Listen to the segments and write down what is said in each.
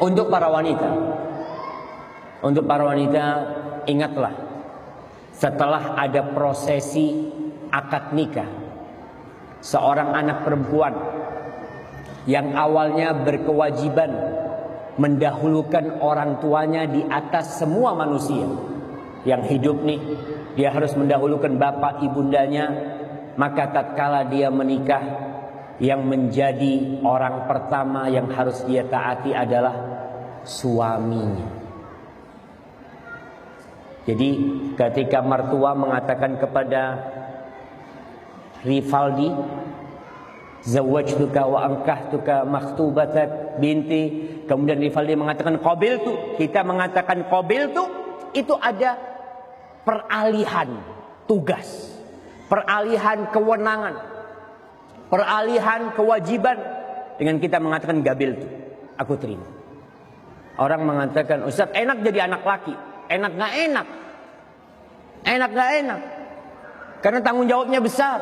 Untuk para wanita, ingatlah, setelah ada prosesi akad nikah, seorang anak perempuan yang awalnya berkewajiban mendahulukan orang tuanya di atas semua manusia yang hidup nih, dia harus mendahulukan bapak ibundanya. Maka tatkala dia menikah, yang menjadi orang pertama yang harus dia taati adalah suaminya. Jadi ketika mertua mengatakan kepada Rivaldi, zawwajtuka wa ankahtuka makhtubatat binti, kemudian Rivaldi mengatakan qabiltu, kita mengatakan qabiltu, itu ada peralihan tugas, peralihan kewenangan, peralihan kewajiban. Dengan kita mengatakan gabiltu, aku terima. Orang mengatakan, Ustaz, enak jadi anak laki. Enak gak enak? Enak gak enak? Karena tanggung jawabnya besar.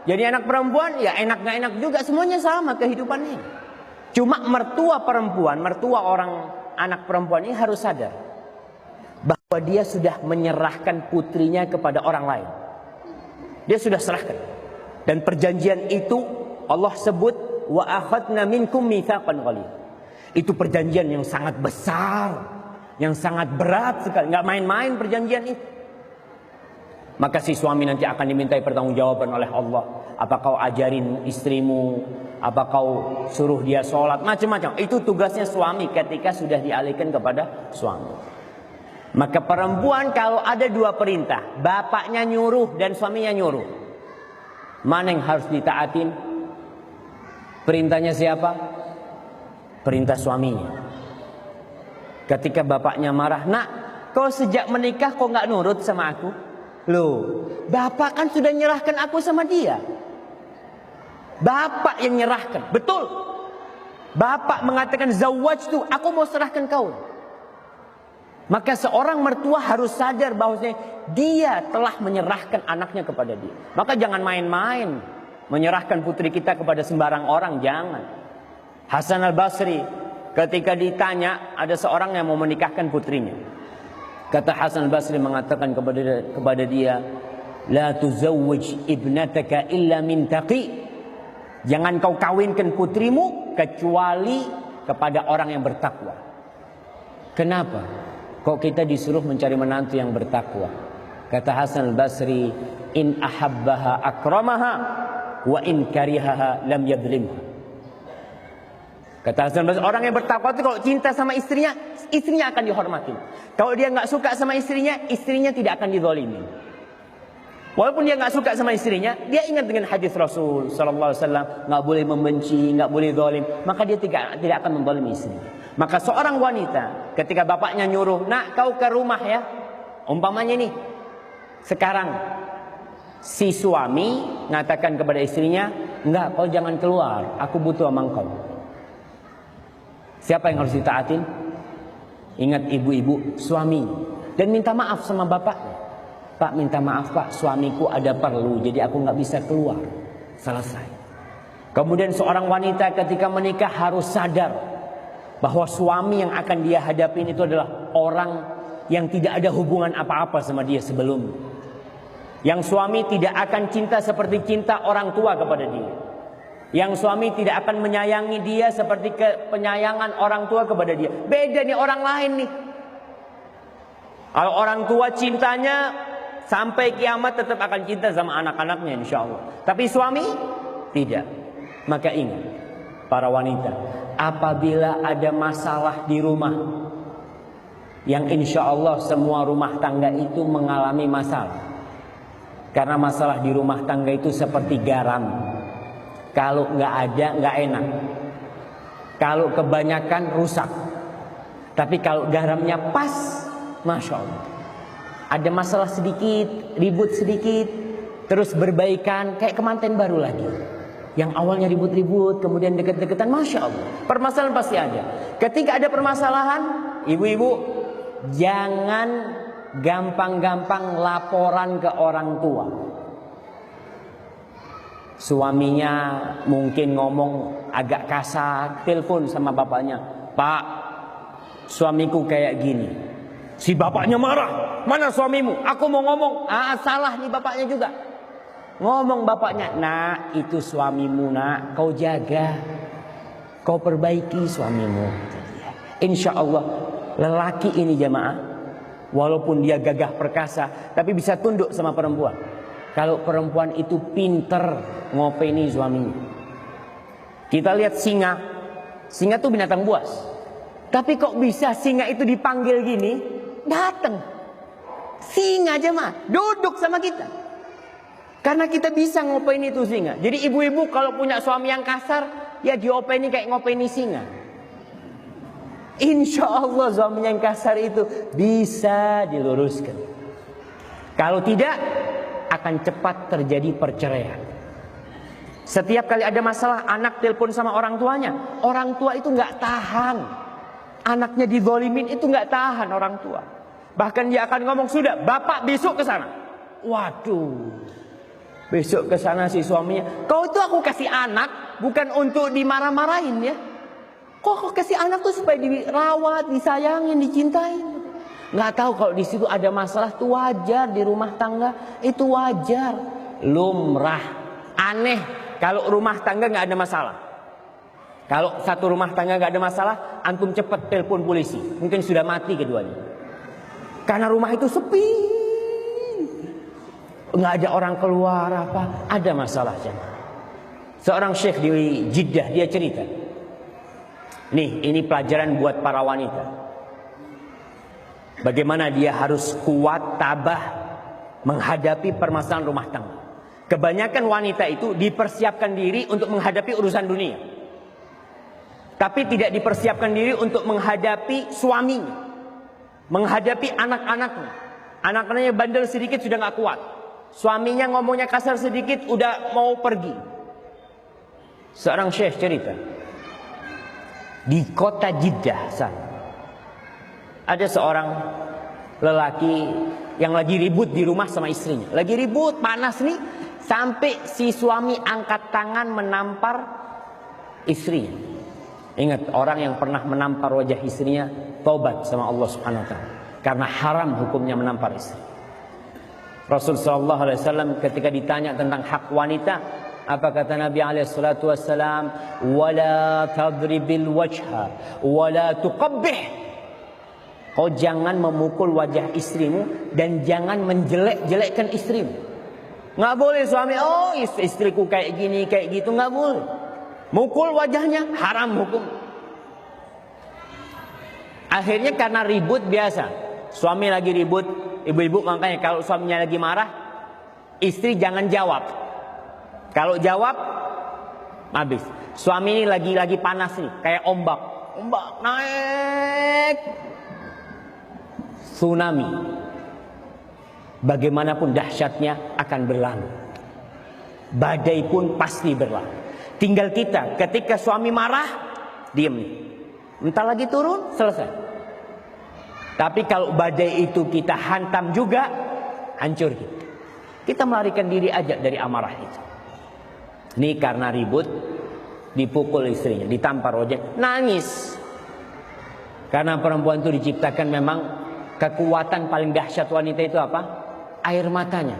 Jadi anak perempuan, ya enak gak enak juga, semuanya sama kehidupannya. Cuma mertua perempuan, mertua orang anak perempuan ini harus sadar bahwa dia sudah menyerahkan putrinya kepada orang lain. Dia sudah serahkan. Dan perjanjian itu Allah sebut wa akhadna minkum mitsaqan ghalidha. Itu perjanjian yang sangat besar, yang sangat berat sekali, nggak main-main perjanjian itu. Maka si suami nanti akan dimintai pertanggungjawaban oleh Allah. Apa kau ajarin istrimu, apa kau suruh dia sholat, macam-macam. Itu tugasnya suami ketika sudah dialihkan kepada suami. Maka perempuan kalau ada dua perintah, bapaknya nyuruh dan suaminya nyuruh, mana yang harus ditaatin? Perintahnya siapa? Perintah suaminya. Ketika bapaknya marah, nak, kau sejak menikah kau nggak nurut sama aku? Loh, bapak kan sudah nyerahkan aku sama dia. Bapak yang nyerahkan, betul. Bapak mengatakan zawwajtu, aku mau serahkan kau. Maka seorang mertua harus sadar bahwasanya dia telah menyerahkan anaknya kepada dia. Maka jangan main-main menyerahkan putri kita kepada sembarang orang, jangan. Hasan al-Basri ketika ditanya, ada seorang yang mau menikahkan putrinya. Kata Hasan al-Basri mengatakan kepada dia, la tuzawwij ibnataka illa min taqi. Jangan kau kawinkan putrimu kecuali kepada orang yang bertakwa. Kenapa? Kok kita disuruh mencari menantu yang bertakwa? Kata Hasan al-Basri, in ahabbaha akramaha wa in karihaha lam yadhlimha. Kata Hasan al-Basri, orang yang bertakwa itu kalau cinta sama istrinya, istrinya akan dihormati. Kalau dia nggak suka sama istrinya, istrinya tidak akan dizalimi. Walaupun dia nggak suka sama istrinya, dia ingat dengan hadis Rasul Sallallahu Alaihi Wasallam, nggak boleh membenci, nggak boleh zalim, maka dia tidak akan menzalimi istrinya. Maka seorang wanita ketika bapaknya nyuruh, nak kau ke rumah ya, umpamanya nih, sekarang si suami mengatakan kepada istrinya, enggak, kau jangan keluar, aku butuh sama engkau. Siapa yang harus ditaatin? Ingat ibu-ibu, suami. Dan minta maaf sama bapaknya. Pak, minta maaf pak, suamiku ada perlu, jadi aku nggak bisa keluar. Selesai. Kemudian seorang wanita ketika menikah harus sadar bahwa suami yang akan dia hadapin itu adalah orang yang tidak ada hubungan apa-apa sama dia sebelumnya. Yang suami tidak akan cinta seperti cinta orang tua kepada dia. Yang suami tidak akan menyayangi dia seperti penyayangan orang tua kepada dia. Beda nih orang lain nih. Kalau orang tua cintanya sampai kiamat tetap akan cinta sama anak-anaknya insya Allah. Tapi suami tidak. Maka ingat para wanita, apabila ada masalah di rumah, yang insya Allah semua rumah tangga itu mengalami masalah. Karena masalah di rumah tangga itu seperti garam. Kalau nggak ada, nggak enak. Kalau kebanyakan rusak. Tapi kalau garamnya pas, Masya Allah. Ada masalah sedikit, ribut sedikit, terus berbaikan, kayak kemanten baru lagi. Yang awalnya ribut-ribut, kemudian deket-deketan, Masya Allah. Permasalahan pasti ada. Ketika ada permasalahan, ibu-ibu, jangan gampang-gampang laporan ke orang tua. Suaminya mungkin ngomong agak kasar, telepon sama bapaknya, Pak, suamiku kayak gini. Si bapaknya marah, mana suamimu? Aku mau ngomong. Salah nih bapaknya juga. Ngomong bapaknya, nak itu suamimu nak, kau jaga, kau perbaiki suamimu. Insya Allah lelaki ini jamaah, walaupun dia gagah perkasa, tapi bisa tunduk sama perempuan. Kalau perempuan itu pinter ngopeni suaminya. Kita lihat singa, singa itu binatang buas. Tapi kok bisa singa itu dipanggil gini, datang. Singa jamaah, duduk sama kita. Karena kita bisa ngopeni itu singa. Jadi ibu-ibu kalau punya suami yang kasar, ya diopeni kayak ngopeni singa. Insya Allah suaminya yang kasar itu bisa diluruskan. Kalau tidak, akan cepat terjadi perceraian. Setiap kali ada masalah, anak telepon sama orang tuanya, orang tua itu nggak tahan. Anaknya dizolimin itu nggak tahan orang tua. Bahkan dia akan ngomong, sudah bapak besok ke sana. Waduh, besok ke sana si suaminya, kau itu aku kasih anak bukan untuk dimarah-marahin ya. Kok kasih anak tuh supaya dirawat, disayangin, dicintai. Nggak tahu kalau di situ ada masalah tuh wajar di rumah tangga, itu wajar, lumrah. Aneh kalau rumah tangga nggak ada masalah. Kalau satu rumah tangga nggak ada masalah, antum cepat telepon polisi, mungkin sudah mati keduanya. Karena rumah itu sepi, nggak ada orang keluar apa, ada masalah. Seorang syekh di Jeddah dia cerita. Nih, ini pelajaran buat para wanita. Bagaimana dia harus kuat, tabah menghadapi permasalahan rumah tangga. Kebanyakan wanita itu dipersiapkan diri untuk menghadapi urusan dunia, tapi tidak dipersiapkan diri untuk menghadapi suaminya, menghadapi anak-anaknya. Anak-anaknya bandel sedikit sudah gak kuat. Suaminya ngomongnya kasar sedikit udah mau pergi. Seorang syekh cerita, di kota Jeddah sana ada seorang lelaki yang lagi ribut di rumah sama istrinya. Lagi ribut, panas nih, sampai si suami angkat tangan menampar istrinya. Ingat, orang yang pernah menampar wajah istrinya taubat sama Allah Subhanahu wa taala, karena haram hukumnya menampar istri. Rasul sallallahu alaihi wasallam ketika ditanya tentang hak wanita, apa kata Nabi alaihi salatu wasallam? Wala tadribil wajha wala tuqabbih. Kau jangan memukul wajah istrimu dan jangan menjelek-jelekkan istrimu. Nggak boleh suami, oh istriku kayak gini kayak gitu, nggak boleh. Mukul wajahnya haram hukum. Akhirnya karena ribut biasa, suami lagi ribut, ibu-ibu makanya kalau suaminya lagi marah, istri jangan jawab. Kalau jawab, habis. Suami ini lagi panas nih, kayak ombak naik, tsunami. Bagaimanapun dahsyatnya akan berlalu. Badai pun pasti berlalu. Tinggal kita ketika suami marah, diam nih. Entar lagi turun, selesai. Tapi kalau badai itu kita hantam juga, hancur kita. Kita melarikan diri aja dari amarah itu. Ini karena ribut, dipukul istrinya, ditampar wajah, nangis. Karena perempuan itu diciptakan memang kekuatan paling dahsyat wanita itu apa? Air matanya.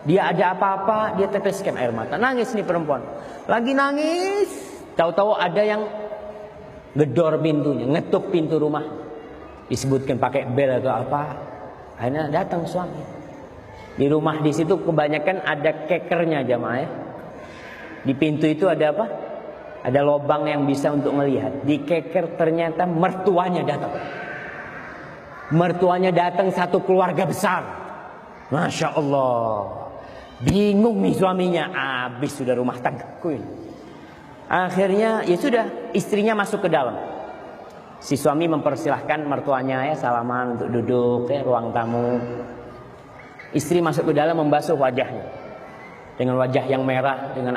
Dia ada apa-apa, dia teteskan air mata. Nangis nih perempuan. Lagi nangis, tahu-tahu ada yang gedor pintunya, ngetuk pintu rumah. Disebutkan pakai bel atau apa. Akhirnya datang suami. Di rumah di situ kebanyakan ada kekernya jamaah ya. Di pintu itu ada apa? Ada lubang yang bisa untuk melihat. Di keker ternyata mertuanya datang. Mertuanya datang satu keluarga besar. Masya Allah. Bingung nih suaminya. Habis sudah rumah tanggaku ini. Akhirnya ya sudah, istrinya masuk ke dalam. Si suami mempersilahkan mertuanya ya salaman untuk duduk ya ruang tamu. Istri masuk ke dalam membasuh wajahnya dengan wajah yang merah dengan